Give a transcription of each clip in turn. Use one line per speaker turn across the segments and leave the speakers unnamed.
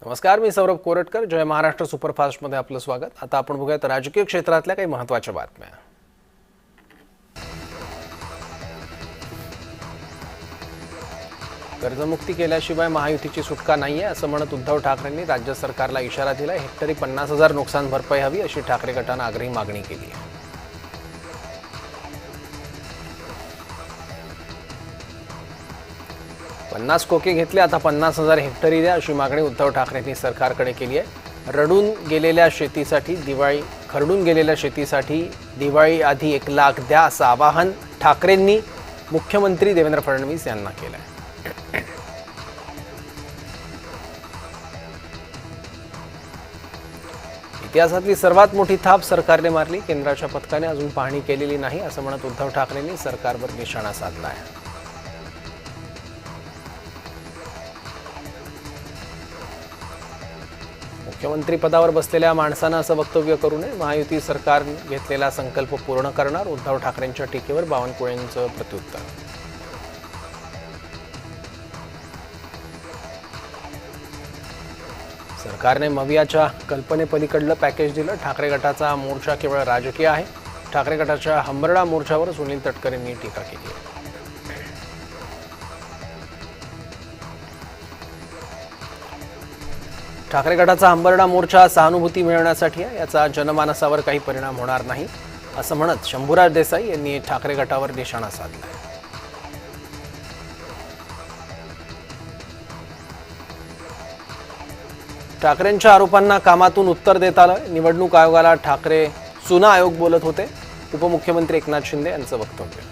नमस्कार, मी सौरभ कोरटकर. जय महाराष्ट्र सुपरफास्ट मध्ये आपलं स्वागत. आता आपण बघूयात राजकीय क्षेत्रातल्या काही महत्त्वाच्या बातम्या. कर्जमुक्ती केल्याशिवाय महायुतीची सुटका नाहीये असं म्हणत उद्धव ठाकरेंनी राज्य सरकारला इशारा दिला. हेक्टरी 50,000 नुकसान भरपाई हवी अशी ठाकरे गटानं आग्रही मागणी केली आहे. पन्नास कोके घेतले, आता 50,000 हेक्टरी द्या अशी मागणी उद्धव ठाकरेंनी सरकारकडे केली आहे. खरडून गेलेल्या शेतीसाठी दिवाळी आधी 1 लाख द्या असं आवाहन ठाकरेंनी मुख्यमंत्री देवेंद्र फडणवीस यांना केलं आहे. इतिहासातली सर्वात मोठी थाप सरकारने मारली. केंद्राच्या पथकाने अजून पाहणी केलेली नाही असं म्हणत उद्धव ठाकरेंनी सरकारवर निशाणा साधला आहे. मुख्यमंत्री पदावर बसलेल्या माणसानं असं वक्तव्य करू नये. महायुती सरकार घेतलेला संकल्प पूर्ण करणार. उद्धव ठाकरेंच्या टीकेवर बावनकुळेंचं प्रत्युत्तर. सरकारने मवियाच्या कल्पनेपलीकडलं पॅकेज दिलं. ठाकरे गटाचा मोर्चा केवळ राजकीय आहे. ठाकरे गटाच्या हंबरडा मोर्चावर सुनील तटकरेंनी टीका केली आहे. ठाकरे गटाचा हंबरडा मोर्चा सहानुभूती मिळवण्यासाठी आहे. याचा जनमानसावर काही परिणाम होणार नाही असं म्हणत शंभूराज देसाई यांनी ठाकरे गटावर निशाणा साधला. ठाकरेंच्या आरोपांना कामातून उत्तर देत आलं. निवडणूक आयोगाला ठाकरे चुना आयोग बोलत होते. उपमुख्यमंत्री एकनाथ शिंदे यांचं वक्तव्य.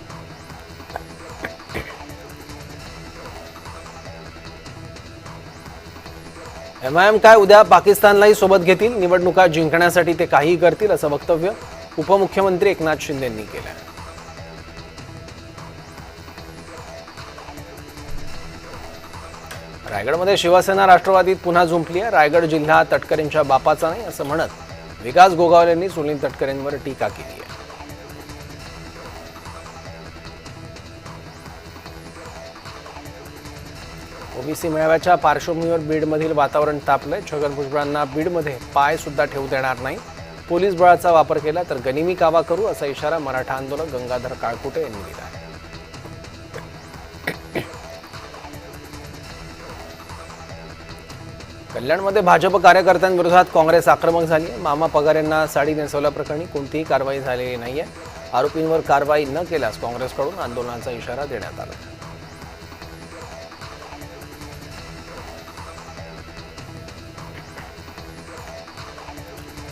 एमआयएम काय उद्या पाकिस्तानलाही सोबत घेतील. निवडणुका जिंकण्यासाठी ते काहीही करतील असं वक्तव्य उपमुख्यमंत्री एकनाथ शिंदे यांनी केलं. रायगडमध्ये शिवसेना राष्ट्रवादीत पुन्हा झुंपली आहे. रायगड जिल्हा तटकरेंच्या बापाचा नाही असं म्हणत विकास गोगावले यांनी सुनील तटकरेंवर टीका केली आहे. ओबीसी मेळाव्याच्या पार्श्वभूमीवर बीडमधील वातावरण तापलंय. छगन भुजबळांना बीडमध्ये पाय सुद्धा ठेवू देणार नाही. पोलीस बळाचा वापर केला तर गनिमी कावा करू असा इशारा मराठा आंदोलक गंगाधर काळकुटे यांनी दिला आहे. कल्याणमध्ये भाजप कार्यकर्त्यांविरोधात काँग्रेस आक्रमक झाली आहे. मामा पगार यांना साडी नेसवल्याप्रकरणी कोणतीही कारवाई झालेली नाहीये. आरोपींवर कारवाई न केल्यास काँग्रेसकडून आंदोलनाचा इशारा देण्यात आला.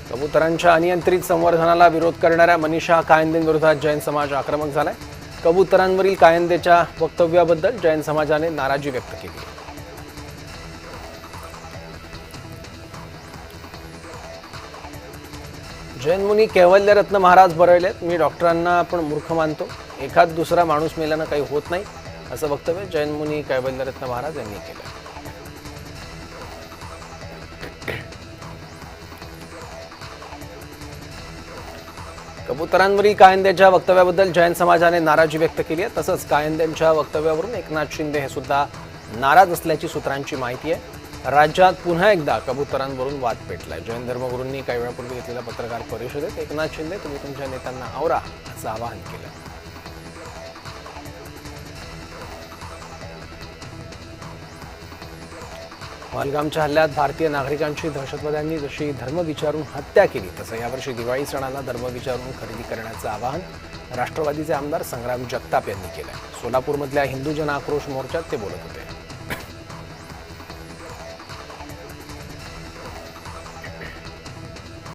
कबुतरांच्या अनियंत्रित संवर्धनाला विरोध करणाऱ्या मनीषा कायंदेंविरोधात जैन समाज आक्रमक झालाय. कबुतरांवरील कायंदेच्या वक्तव्याबद्दल जैन समाजाने नाराजी व्यक्त केली आहे. जैन मुनी कैवल्यरत्न महाराज बरळलेत. मी डॉक्टरांना पण मूर्ख मानतो. एखाद दुसरा माणूस मेल्यानं काही होत नाही असं वक्तव्य जैन मुनी कैवल्यरत्न महाराज यांनी केलं. कबुतरांवरील कायंदेच्या वक्तव्याबद्दल जैन समाजाने नाराजी व्यक्त केली आहे. तसंच कायंदेंच्या वक्तव्यावरून एकनाथ शिंदे हे सुद्धा नाराज असल्याची सूत्रांची माहिती आहे. राज्यात पुन्हा एकदा कबुतरांवरून वाद पेटलाय. जैन धर्मगुरूंनी काही वेळापूर्वी घेतलेल्या पत्रकार परिषदेत एकनाथ शिंदे तुम्ही तुमच्या नेत्यांना आवरा असं आवाहन केलं. पहलगामच्या हल्ल्यात भारतीय नागरिकांची दहशतवाद्यांनी जशी धर्म विचारून हत्या केली तसं यावर्षी दिवाळी सणाला धर्म विचारून खरेदी करण्याचं आवाहन राष्ट्रवादीचे आमदार संग्राम जगताप यांनी केलं. सोलापूरमधल्या हिंदू जन आक्रोश मोर्चात ते बोलत होते.